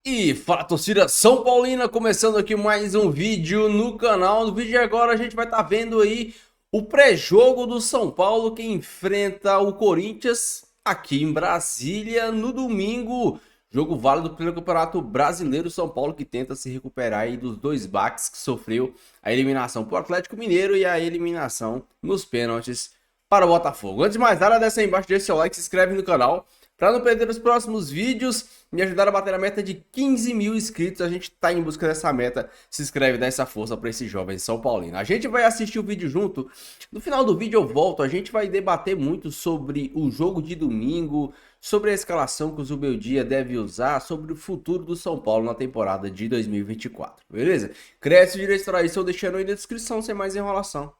E fala, torcida São Paulina, começando aqui mais um vídeo no canal. No vídeo de agora a gente vai estar vendo aí o pré-jogo do São Paulo que enfrenta o Corinthians aqui em Brasília no domingo. Jogo válido pelo Campeonato Brasileiro. São Paulo que tenta se recuperar aí dos dois baques que sofreu, a eliminação para o Atlético Mineiro e a eliminação nos pênaltis para o Botafogo. Antes de mais nada, desce aí embaixo, deixa seu like, se inscreve no canal para não perder os próximos vídeos, me ajudar a bater a meta de 15 mil inscritos. A gente tá em busca dessa meta. Se inscreve, dá essa força para esse jovem São Paulino. A gente vai assistir o vídeo junto. No final do vídeo eu volto. A gente vai debater muito sobre o jogo de domingo, sobre a escalação que o Zubeldia deve usar, sobre o futuro do São Paulo na temporada de 2024. Beleza? Cresce o direito para isso, eu deixando aí na descrição sem mais enrolação.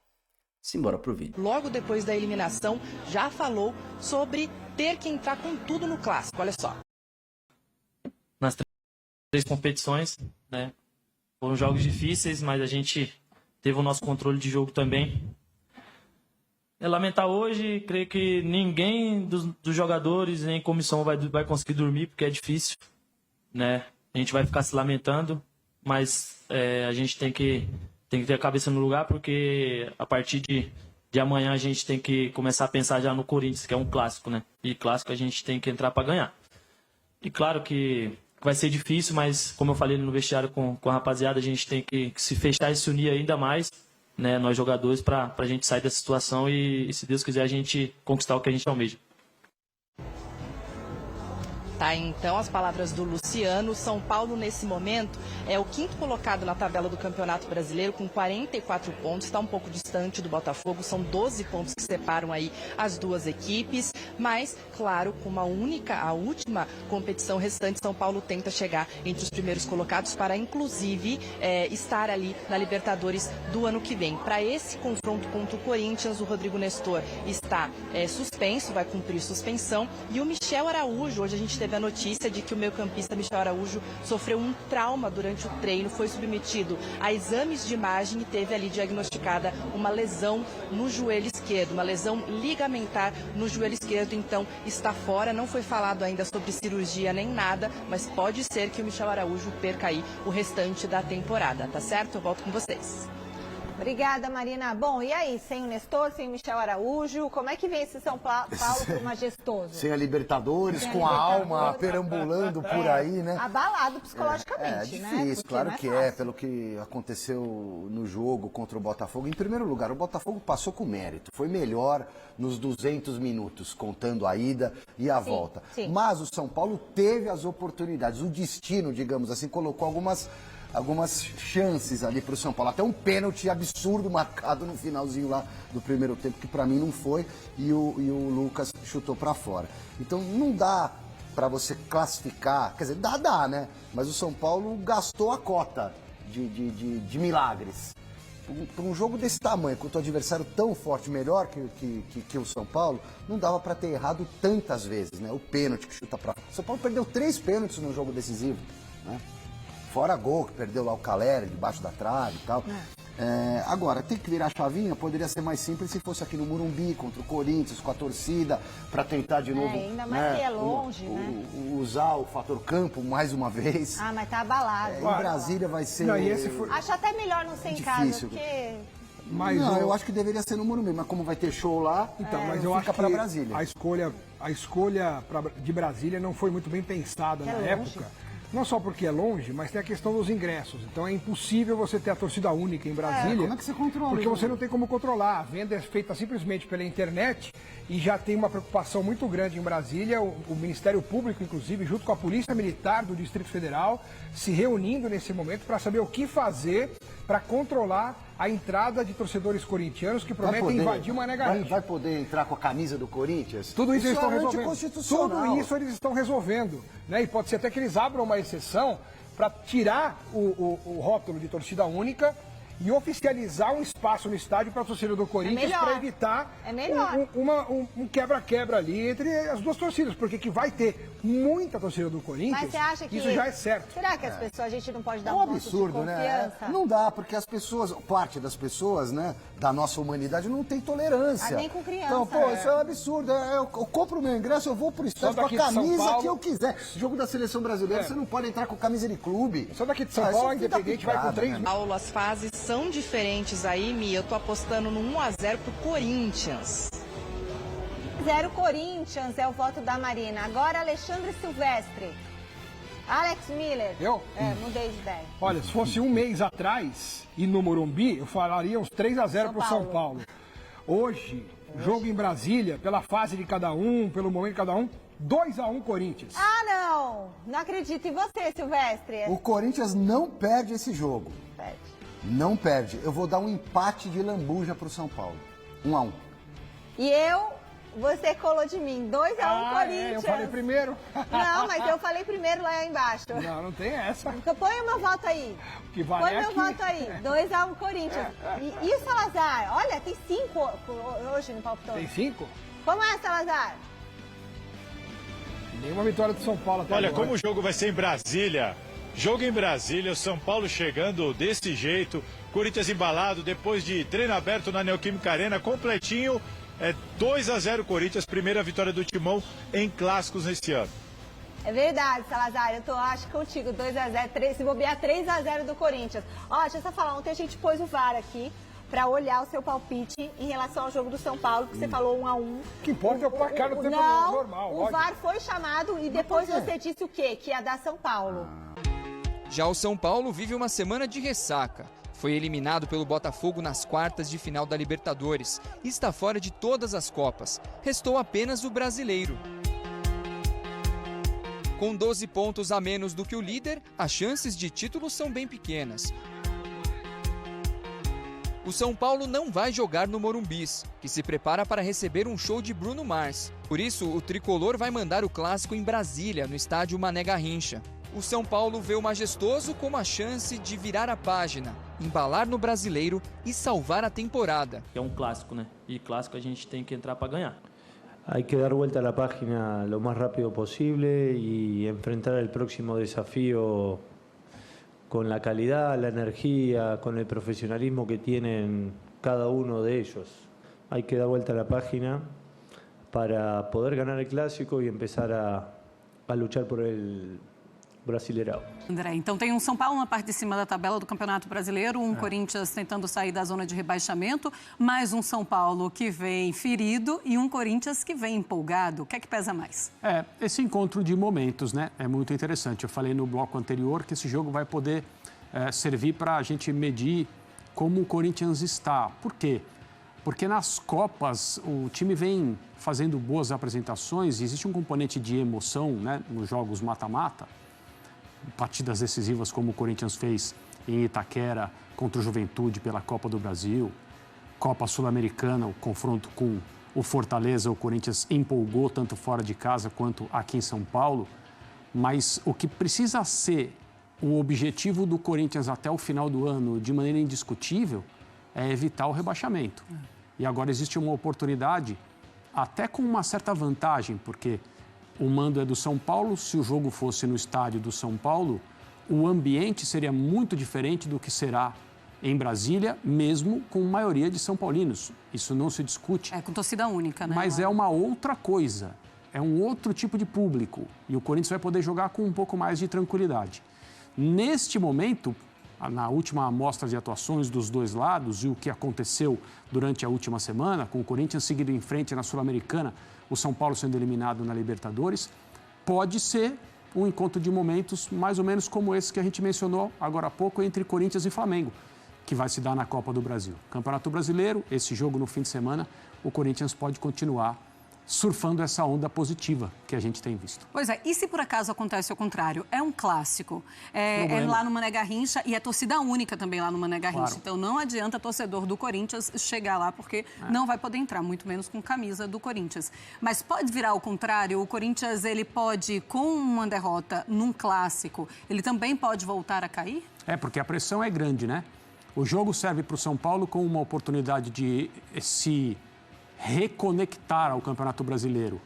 Simbora pro vídeo. Logo depois da eliminação, já falou sobre ter que entrar com tudo no clássico. Olha só. Nas três competições, né? Foram jogos difíceis, mas a gente teve o nosso controle de jogo também. É lamentar hoje, creio que ninguém dos jogadores nem comissão vai conseguir dormir, porque é difícil, né? A gente vai ficar se lamentando, mas a gente tem que ter a cabeça no lugar, porque a partir de amanhã a gente tem que começar a pensar já no Corinthians, que é um clássico, né? E clássico a gente tem que entrar para ganhar. E claro que vai ser difícil, mas como eu falei no vestiário com a rapaziada, a gente tem que se fechar e se unir ainda mais, né? Nós jogadores, para a gente sair dessa situação e, se Deus quiser, a gente conquistar o que a gente almeja. Tá, então as palavras do Luciano. São Paulo, nesse momento, é o quinto colocado na tabela do Campeonato Brasileiro, com 44 pontos, está um pouco distante do Botafogo, são 12 pontos que separam aí as duas equipes, mas, claro, com a última competição restante, São Paulo tenta chegar entre os primeiros colocados para, inclusive, estar ali na Libertadores do ano que vem. Para esse confronto contra o Corinthians, o Rodrigo Nestor está suspenso, vai cumprir suspensão, e o Michel Araújo, hoje a gente teve a notícia de que o meio-campista Michel Araújo sofreu um trauma durante o treino, foi submetido a exames de imagem e teve ali diagnosticada uma lesão no joelho esquerdo, uma lesão ligamentar no joelho esquerdo, então está fora. Não foi falado ainda sobre cirurgia nem nada, mas pode ser que o Michel Araújo perca aí o restante da temporada, tá certo? Eu volto com vocês. Obrigada, Marina. Bom, e aí, sem o Nestor, sem o Michel Araújo, como é que vem esse São Paulo majestoso? Sem a Libertadores, com a alma perambulando por aí, né? Abalado psicologicamente, né? né? É difícil, claro que é, pelo que aconteceu no jogo contra o Botafogo. Em primeiro lugar, o Botafogo passou com mérito, foi melhor nos 200 minutos, contando a ida e a volta. Sim. Mas o São Paulo teve as oportunidades, o destino, digamos assim, colocou algumas chances ali para o São Paulo. Até um pênalti absurdo marcado no finalzinho lá do primeiro tempo, que para mim não foi, e o Lucas chutou para fora. Então não dá para você classificar, quer dizer, dá, né? Mas o São Paulo gastou a cota de milagres. Para um jogo desse tamanho, contra um adversário tão forte, melhor que o São Paulo, não dava para ter errado tantas vezes, né? O pênalti que chuta para fora. O São Paulo perdeu 3 pênaltis no jogo decisivo, né? Fora gol, que perdeu lá o Caleri, debaixo da trave e tal. Agora, tem que virar a chavinha, poderia ser mais simples se fosse aqui no Morumbi, contra o Corinthians, com a torcida, para tentar de novo... ainda mais que é longe, né? Usar o fator campo mais uma vez. Ah, mas tá abalado. Em Brasília vai ser... Acho até melhor não ser em casa, porque... eu acho que deveria ser no Morumbi, mas como vai ter show lá, então, mas eu acho que Brasília. A escolha de Brasília não foi muito bem pensada na época. Não só porque é longe, mas tem a questão dos ingressos. Então é impossível você ter a torcida única em Brasília. Como é que você controla? Porque você não tem como controlar. A venda é feita simplesmente pela internet e já tem uma preocupação muito grande em Brasília. O Ministério Público, inclusive, junto com a Polícia Militar do Distrito Federal, se reunindo nesse momento para saber o que fazer para controlar a entrada de torcedores corintianos que prometem invadir o Mané Garrincha. Vai poder entrar com a camisa do Corinthians? Tudo isso eles estão resolvendo. Tudo isso eles estão resolvendo, né? E pode ser até que eles abram uma exceção para tirar o rótulo de torcida única e oficializar um espaço no estádio para a torcida do Corinthians para evitar um quebra-quebra ali entre as duas torcidas, porque que vai ter muita torcida do Corinthians. Mas você acha que isso já é certo. Será que as pessoas, a gente não pode dar É um voto absurdo, de confiança? né? Não dá, porque as pessoas, parte das pessoas, né, da nossa humanidade não tem tolerância. Nem com criança. Então, pô, isso é um absurdo. Eu compro o meu ingresso, eu vou pro estádio com a camisa que eu quiser. Jogo da seleção brasileira, você não pode entrar com camisa de clube. Só daqui de São Paulo, a Independente vai com 3 mil. Paulo, as fases são diferentes aí, Mi. Eu tô apostando no 1-0 pro Corinthians. 0 Corinthians é o voto da Marina. Agora, Alexandre Silvestre. Alex Miller. Eu? Mudei de ideia. Olha, se fosse um mês atrás e no Morumbi, eu falaria uns 3-0 pro São Paulo. Hoje, jogo em Brasília, pela fase de cada um, pelo momento de cada um, 2-1 Corinthians. Ah, não! Não acredito em você, Silvestre. O Corinthians não perde esse jogo. Perde. Não perde. Eu vou dar um empate de lambuja pro São Paulo. 1-1. E você colou de mim. 2-1 Corinthians. Eu falei primeiro. Não, mas eu falei primeiro lá embaixo. Não tem essa. Põe o meu voto aí. O que vale Põe é meu aqui. voto aí. 2-1 Corinthians. E o Salazar? Olha, tem 5 hoje no palpitão. Tem 5? Como é, Salazar? Nenhuma vitória do São Paulo até Olha, agora. como o jogo vai ser em Brasília, jogo em Brasília, o São Paulo chegando desse jeito, Corinthians embalado, depois de treino aberto na Neoquímica Arena, completinho, 2-0 Corinthians, primeira vitória do Timão em clássicos nesse ano. É verdade, Salazar, acho contigo, 2-0, se bobear 3-0 do Corinthians. Ó, deixa eu só falar, ontem a gente pôs o VAR aqui pra olhar o seu palpite em relação ao jogo do São Paulo, que você falou 1-1. O que importa é o placar no tempo normal. O VAR foi chamado e depois você disse o quê? Que ia dar São Paulo. Já o São Paulo vive uma semana de ressaca. Foi eliminado pelo Botafogo nas quartas de final da Libertadores e está fora de todas as Copas. Restou apenas o Brasileiro. Com 12 pontos a menos do que o líder, as chances de título são bem pequenas. O São Paulo não vai jogar no Morumbis, que se prepara para receber um show de Bruno Mars. Por isso, o tricolor vai mandar o clássico em Brasília, no estádio Mané Garrincha. O São Paulo vê o majestoso como a chance de virar a página, embalar no Brasileiro e salvar a temporada. É um clássico, né? E clássico a gente tem que entrar para ganhar. Hay que dar vuelta a la página lo más rápido posible y enfrentar el próximo desafío con la calidad, la energía, con el profesionalismo que tienen cada uno de ellos. Hay que dar vuelta a la página para poder ganar el clásico y empezar a luchar por el Brasileirão. André, então tem um São Paulo na parte de cima da tabela do Campeonato Brasileiro, um Corinthians tentando sair da zona de rebaixamento, mais um São Paulo que vem ferido e um Corinthians que vem empolgado. O que é que pesa mais? Esse encontro de momentos, né? É muito interessante. Eu falei no bloco anterior que esse jogo vai poder servir para a gente medir como o Corinthians está. Por quê? Porque nas Copas o time vem fazendo boas apresentações e existe um componente de emoção, né? Nos jogos mata-mata. Partidas decisivas como o Corinthians fez em Itaquera contra o Juventude pela Copa do Brasil, Copa Sul-Americana, o confronto com o Fortaleza, o Corinthians empolgou tanto fora de casa quanto aqui em São Paulo, mas o que precisa ser o objetivo do Corinthians até o final do ano, de maneira indiscutível, é evitar o rebaixamento. E agora existe uma oportunidade, até com uma certa vantagem, porque o mando é do São Paulo. Se o jogo fosse no estádio do São Paulo, o ambiente seria muito diferente do que será em Brasília, mesmo com maioria de São Paulinos. Isso não se discute. É com torcida única, né? Mas é uma outra coisa. É um outro tipo de público. E o Corinthians vai poder jogar com um pouco mais de tranquilidade. Neste momento, na última amostra de atuações dos dois lados e o que aconteceu durante a última semana, com o Corinthians seguindo em frente na Sul-Americana, o São Paulo sendo eliminado na Libertadores, pode ser um encontro de momentos mais ou menos como esse que a gente mencionou agora há pouco entre Corinthians e Flamengo, que vai se dar na Copa do Brasil. Campeonato Brasileiro, esse jogo no fim de semana, o Corinthians pode continuar surfando essa onda positiva que a gente tem visto. Pois é, e se por acaso acontece o contrário? É um clássico, é lá no Mané Garrincha e é torcida única também lá no Mané Garrincha. Claro. Então não adianta torcedor do Corinthians chegar lá porque não vai poder entrar, muito menos com camisa do Corinthians. Mas pode virar o contrário, o Corinthians ele pode, com uma derrota num clássico, ele também pode voltar a cair? Porque a pressão é grande, né? O jogo serve para o São Paulo como uma oportunidade de se reconectar ao Campeonato Brasileiro.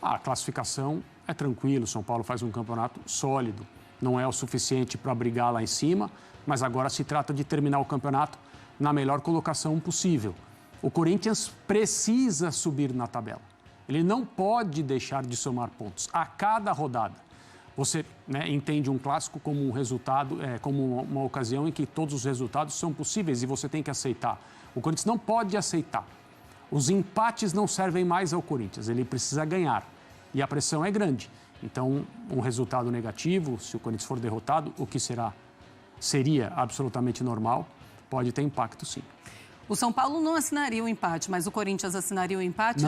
A classificação é tranquilo, o São Paulo faz um campeonato sólido. Não é o suficiente para brigar lá em cima, mas agora se trata de terminar o campeonato na melhor colocação possível. O Corinthians precisa subir na tabela. Ele não pode deixar de somar pontos a cada rodada. Você entende um clássico como um resultado, como uma ocasião em que todos os resultados são possíveis e você tem que aceitar. O Corinthians não pode aceitar. Os empates não servem mais ao Corinthians, ele precisa ganhar. E a pressão é grande. Então, um resultado negativo, se o Corinthians for derrotado, o que seria absolutamente normal, pode ter impacto sim. O São Paulo não assinaria o empate, mas o Corinthians assinaria o empate?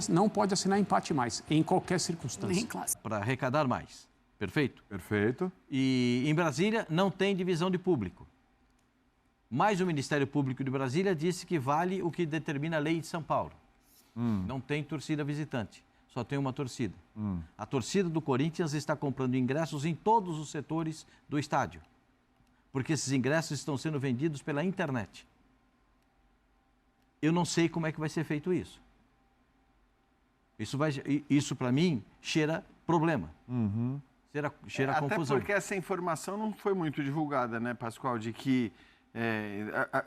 Não pode assinar empate mais, em qualquer circunstância. Nem clássico. Para arrecadar mais. Perfeito? Perfeito. E em Brasília não tem divisão de público. Mas o Ministério Público de Brasília disse que vale o que determina a lei de São Paulo. Não tem torcida visitante, só tem uma torcida. A torcida do Corinthians está comprando ingressos em todos os setores do estádio, porque esses ingressos estão sendo vendidos pela internet. Eu não sei como é que vai ser feito isso. Isso para mim, cheira problema. Cheira confusão. Até porque essa informação não foi muito divulgada, né, Pascoal, de que...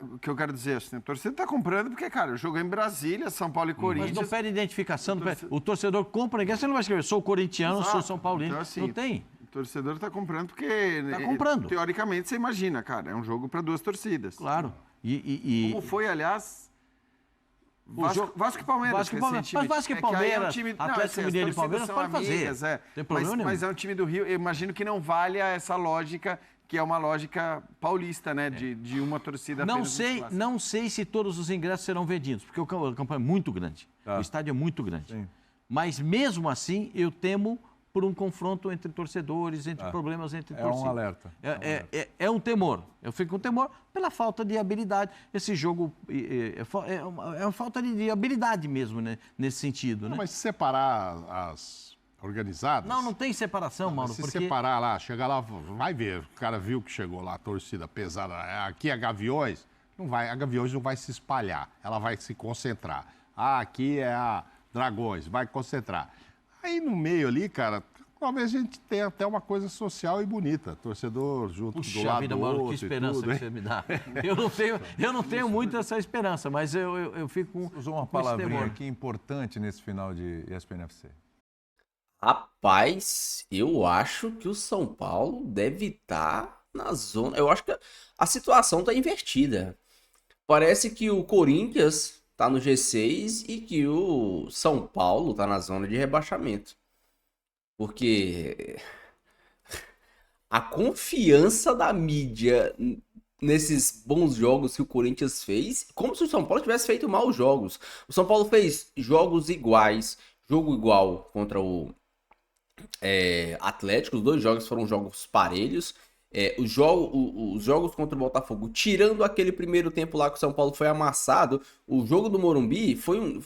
o que eu quero dizer, assim, a torcida está comprando porque, cara, o jogo é em Brasília, São Paulo e Corinthians. Mas não pede identificação, o torcedor compra ingresso, você não vai escrever, sou corintiano, Exato. Sou São Paulino, então, assim, não tem. O torcedor está comprando porque, teoricamente, você imagina, cara, é um jogo para duas torcidas. Claro. Como foi, aliás... Vasco e Palmeiras. Mas Vasco e Palmeiras, Atlético Mineiro e Palmeiras pode fazer. Tem problema nenhum. Mas é um time do Rio, eu imagino que não valha essa lógica, que é uma lógica paulista, né? De uma torcida apenas. Não sei se todos os ingressos serão vendidos, porque o campo é muito grande. O estádio é muito grande. Sim. Mas mesmo assim, eu temo por um confronto entre torcedores, problemas entre torcidas. É um alerta. É um temor. Eu fico com temor pela falta de habilidade. Esse jogo é uma falta de habilidade mesmo, né? Nesse sentido. Né? Mas se separar as organizadas... Não tem separação, Mauro. Se separar lá, chegar lá, vai ver. O cara viu que chegou lá, a torcida pesada. Aqui é Gaviões, a Gaviões não vai se espalhar. Ela vai se concentrar. Aqui é a Dragões, vai concentrar. Aí no meio ali, cara, talvez a gente tenha até uma coisa social e bonita. Torcedor junto do lado do outro. Que esperança tudo, que você me dá. Eu não tenho muito essa esperança, mas eu fico com. Usou uma palavrinha aqui importante nesse final de ESPN FC. Rapaz, eu acho que o São Paulo deve estar na zona. Eu acho que a situação está invertida. Parece que o Corinthians tá no G6 e que o São Paulo tá na zona de rebaixamento. Porque a confiança da mídia nesses bons jogos que o Corinthians fez, como se o São Paulo tivesse feito maus jogos. O São Paulo fez jogos iguais, jogo igual contra o Atlético, os dois jogos foram jogos parelhos. Os jogos contra o Botafogo, tirando aquele primeiro tempo lá que o São Paulo foi amassado, o jogo do Morumbi foi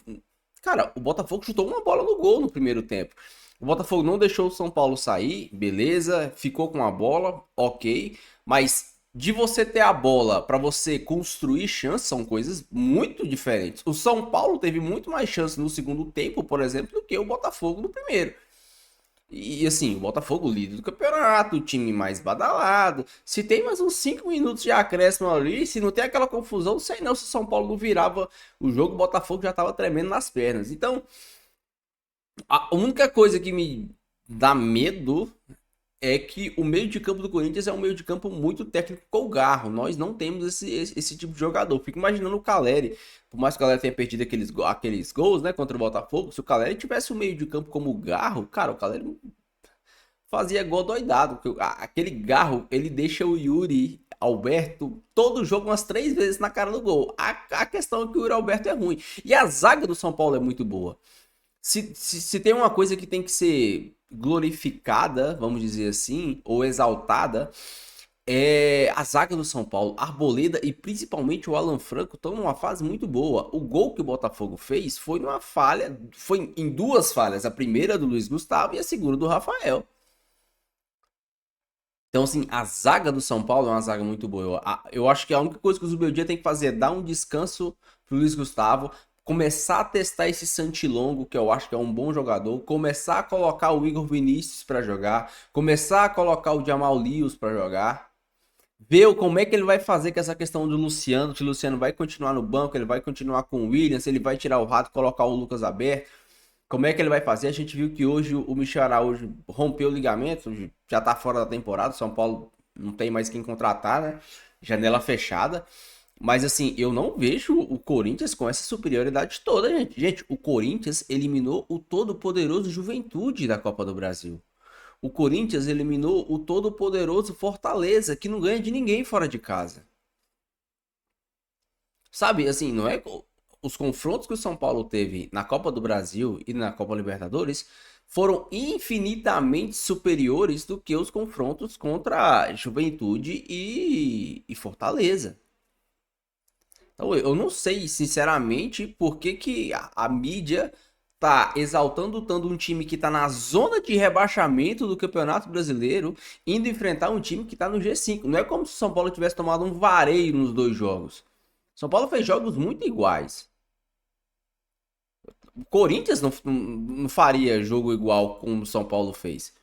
Cara, o Botafogo chutou uma bola no gol no primeiro tempo. O Botafogo não deixou o São Paulo sair, beleza, ficou com a bola, ok, mas de você ter a bola para você construir chances são coisas muito diferentes. O São Paulo teve muito mais chances no segundo tempo, por exemplo, do que o Botafogo no primeiro. E assim, o Botafogo líder do campeonato, o time mais badalado. Se tem mais uns 5 minutos de acréscimo ali, se não tem aquela confusão, sei não, se o São Paulo não virava o jogo, o Botafogo já tava tremendo nas pernas. Então, a única coisa que me dá medo é que o meio de campo do Corinthians é um meio de campo muito técnico com o Garro. Nós não temos esse tipo de jogador. Fico imaginando o Caleri. Por mais que o Caleri tenha perdido aqueles gols, né, contra o Botafogo, se o Caleri tivesse um meio de campo como o Garro, cara, o Caleri fazia gol doidado. Aquele Garro, ele deixa o Yuri Alberto todo jogo umas 3 vezes na cara do gol. A questão é que o Yuri Alberto é ruim. E a zaga do São Paulo é muito boa. Se tem uma coisa que tem que ser glorificada, vamos dizer assim, ou exaltada, é a zaga do São Paulo. Arboleda e principalmente o Alan Franco estão numa fase muito boa. O gol que o Botafogo fez foi numa falha, foi em 2 falhas, a primeira do Luiz Gustavo e a segunda do Rafael. Então, assim, a zaga do São Paulo é uma zaga muito boa. Eu acho que a única coisa que o Zubeldia tem que fazer é dar um descanso pro Luiz Gustavo, começar a testar esse Santilongo, que eu acho que é um bom jogador, começar a colocar o Igor Vinícius para jogar, começar a colocar o Jamal Lewis para jogar, ver como é que ele vai fazer com essa questão do Luciano, se o Luciano vai continuar no banco, ele vai continuar com o Williams, se ele vai tirar o Rato e colocar o Lucas aberto, como é que ele vai fazer? A gente viu que hoje o Michel Araújo rompeu o ligamento, já tá fora da temporada, o São Paulo não tem mais quem contratar, né? Janela fechada. Mas assim, eu não vejo o Corinthians com essa superioridade toda, gente. Gente, o Corinthians eliminou o todo-poderoso Juventude da Copa do Brasil. O Corinthians eliminou o todo-poderoso Fortaleza, que não ganha de ninguém fora de casa. Sabe, assim, não é... Os confrontos que o São Paulo teve na Copa do Brasil e na Copa Libertadores foram infinitamente superiores do que os confrontos contra Juventude e Fortaleza. Então, eu não sei, sinceramente, por que a mídia tá exaltando tanto um time que tá na zona de rebaixamento do Campeonato Brasileiro, indo enfrentar um time que tá no G5. Não é como se o São Paulo tivesse tomado um vareio nos dois jogos. São Paulo fez jogos muito iguais. O Corinthians não faria jogo igual como o São Paulo fez.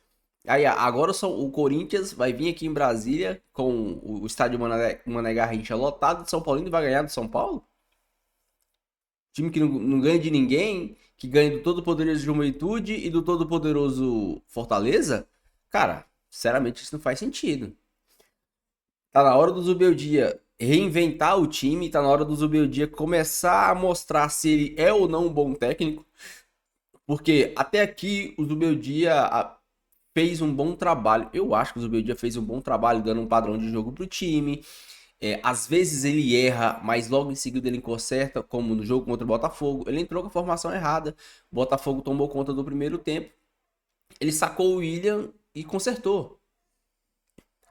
Aí agora o Corinthians vai vir aqui em Brasília com o estádio Mané Garrincha lotado de São Paulino e vai ganhar do São Paulo? Time que não ganha de ninguém, que ganha do todo-poderoso Juventude e do todo-poderoso Fortaleza? Cara, sinceramente isso não faz sentido. Tá na hora do Zubeldia reinventar o time, tá na hora do Zubeldia começar a mostrar se ele é ou não um bom técnico. Porque até aqui o Zubeldia fez um bom trabalho. Eu acho que o Zubeldia fez um bom trabalho dando um padrão de jogo pro time. Às vezes ele erra, mas logo em seguida ele conserta, como no jogo contra o Botafogo. Ele entrou com a formação errada. O Botafogo tomou conta do primeiro tempo. Ele sacou o William e consertou.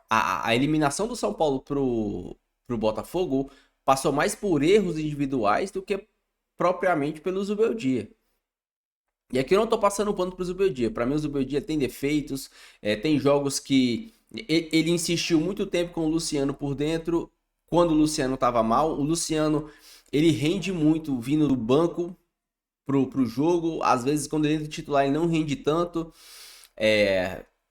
A eliminação do São Paulo pro Botafogo passou mais por erros individuais do que propriamente pelo Zubeldia. E aqui eu não tô passando pano pro Zubeldia. Pra mim o Zubeldia tem defeitos, tem jogos que ele insistiu muito tempo com o Luciano por dentro, quando o Luciano tava mal. O Luciano, ele rende muito vindo do banco pro jogo. Às vezes quando ele entra titular ele não rende tanto.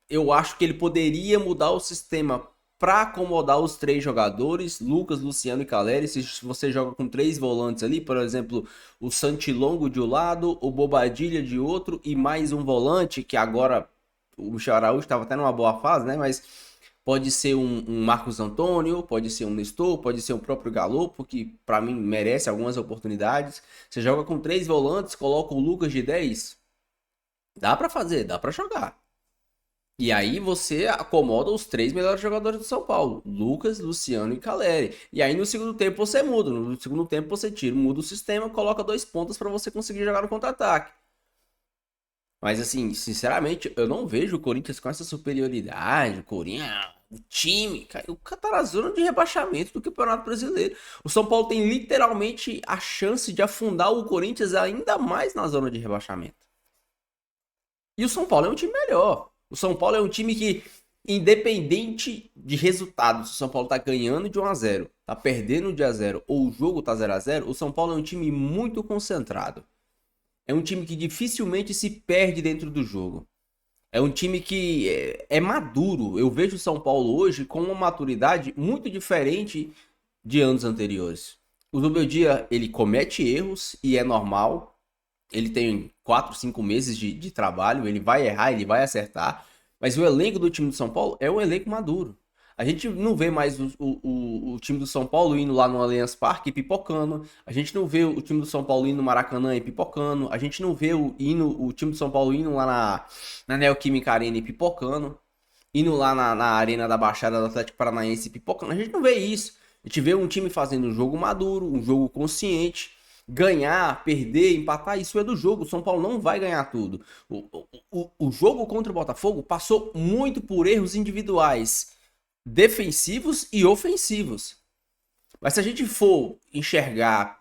Eu acho que ele poderia mudar o sistema para acomodar os três jogadores, Lucas, Luciano e Caleri. Se você joga com três volantes ali, por exemplo, o Santilongo de um lado, o Bobadilha de outro e mais um volante, que agora o Michel Araújo estava até numa boa fase, né? Mas pode ser um Marcos Antônio, pode ser um Nestor, pode ser o próprio Galopo, que para mim merece algumas oportunidades. Você joga com três volantes, coloca o Lucas de 10, dá para fazer, dá para jogar. E aí você acomoda os três melhores jogadores do São Paulo, Lucas, Luciano e Caleri. E aí no segundo tempo você muda, no segundo tempo você muda o sistema, coloca 2 pontas para você conseguir jogar no contra-ataque. Mas assim, sinceramente, eu não vejo o Corinthians com essa superioridade, o time, o cara tá na zona de rebaixamento do Campeonato Brasileiro. O São Paulo tem literalmente a chance de afundar o Corinthians ainda mais na zona de rebaixamento. E o São Paulo é um time melhor. O São Paulo é um time que, independente de resultados, se o São Paulo tá ganhando de 1-0, tá perdendo de 1-0 ou o jogo tá 0-0, o São Paulo é um time muito concentrado. É um time que dificilmente se perde dentro do jogo. É um time que é maduro. Eu vejo o São Paulo hoje com uma maturidade muito diferente de anos anteriores. O Zubeldia, ele comete erros e é normal. Ele tem 4, 5 meses de trabalho, ele vai errar, ele vai acertar. Mas o elenco do time do São Paulo é um elenco maduro. A gente não vê mais o time do São Paulo indo lá no Allianz Parque e pipocando. A gente não vê o time do São Paulo indo no Maracanã e pipocando. A gente não vê o time do São Paulo indo lá na Neoquímica Arena e pipocando. Indo lá na Arena da Baixada do Atlético Paranaense e pipocando. A gente não vê isso. A gente vê um time fazendo um jogo maduro, um jogo consciente. Ganhar, perder, empatar, isso é do jogo. O São Paulo não vai ganhar tudo. O jogo contra o Botafogo passou muito por erros individuais, defensivos e ofensivos. Mas se a gente for enxergar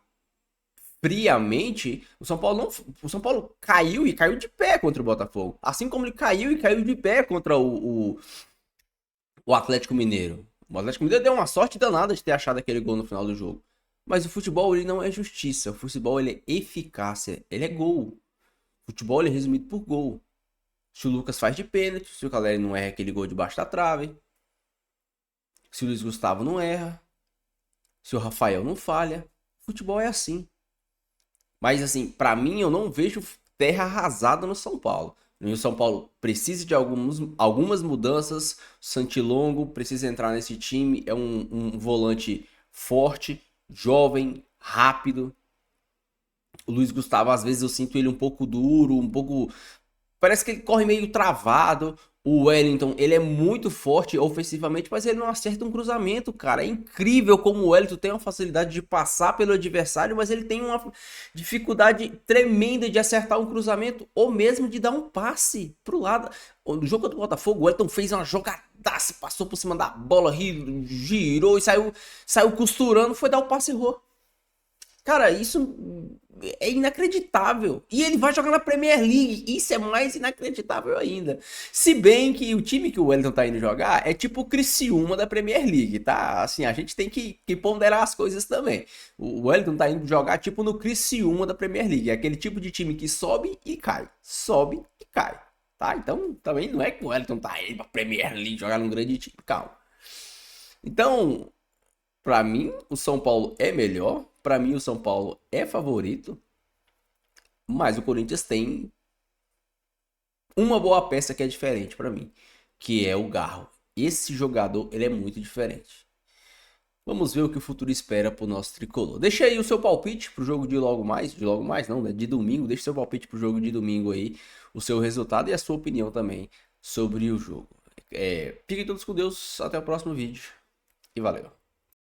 friamente, o São Paulo caiu e caiu de pé contra o Botafogo. Assim como ele caiu e caiu de pé contra o o Atlético Mineiro. O Atlético Mineiro deu uma sorte danada de ter achado aquele gol no final do jogo. Mas o futebol, ele não é justiça. O futebol, ele é eficácia. Ele é gol. O futebol, ele é resumido por gol. Se o Lucas faz de pênalti, se o Caleri não erra aquele gol debaixo da trave, se o Luiz Gustavo não erra, se o Rafael não falha, futebol é assim. Mas assim, pra mim, eu não vejo terra arrasada no São Paulo. O São Paulo precisa de algumas mudanças. Santilongo precisa entrar nesse time. É um volante forte, jovem, rápido. O Luiz Gustavo, às vezes eu sinto ele um pouco duro, um pouco... Parece que ele corre meio travado. O Wellington, ele é muito forte ofensivamente, mas ele não acerta um cruzamento, cara. É incrível como o Wellington tem uma facilidade de passar pelo adversário, mas ele tem uma dificuldade tremenda de acertar um cruzamento ou mesmo de dar um passe pro lado. No jogo contra o Botafogo, o Wellington fez uma jogadaça, passou por cima da bola, girou e saiu costurando, foi dar o passe e errou. Cara, isso é inacreditável. E ele vai jogar na Premier League. Isso é mais inacreditável ainda. Se bem que o time que o Wellington tá indo jogar é tipo o Criciúma da Premier League, tá? Assim, a gente tem que ponderar as coisas também. O Wellington tá indo jogar tipo no Criciúma da Premier League. É aquele tipo de time que sobe e cai. Sobe e cai. Tá? Então, também não é que o Wellington tá indo pra Premier League jogar num grande time. Calma. Então, pra mim, o São Paulo é melhor. Pra mim, o São Paulo é favorito. Mas o Corinthians tem uma boa peça que é diferente pra mim, que é o Garro. Esse jogador, ele é muito diferente. Vamos ver o que o futuro espera pro nosso tricolor. Deixa aí o seu palpite pro jogo de logo mais não, né? De domingo. Deixa seu palpite pro jogo de domingo aí, o seu resultado e a sua opinião também sobre o jogo. Fiquem todos com Deus, até o próximo vídeo e valeu.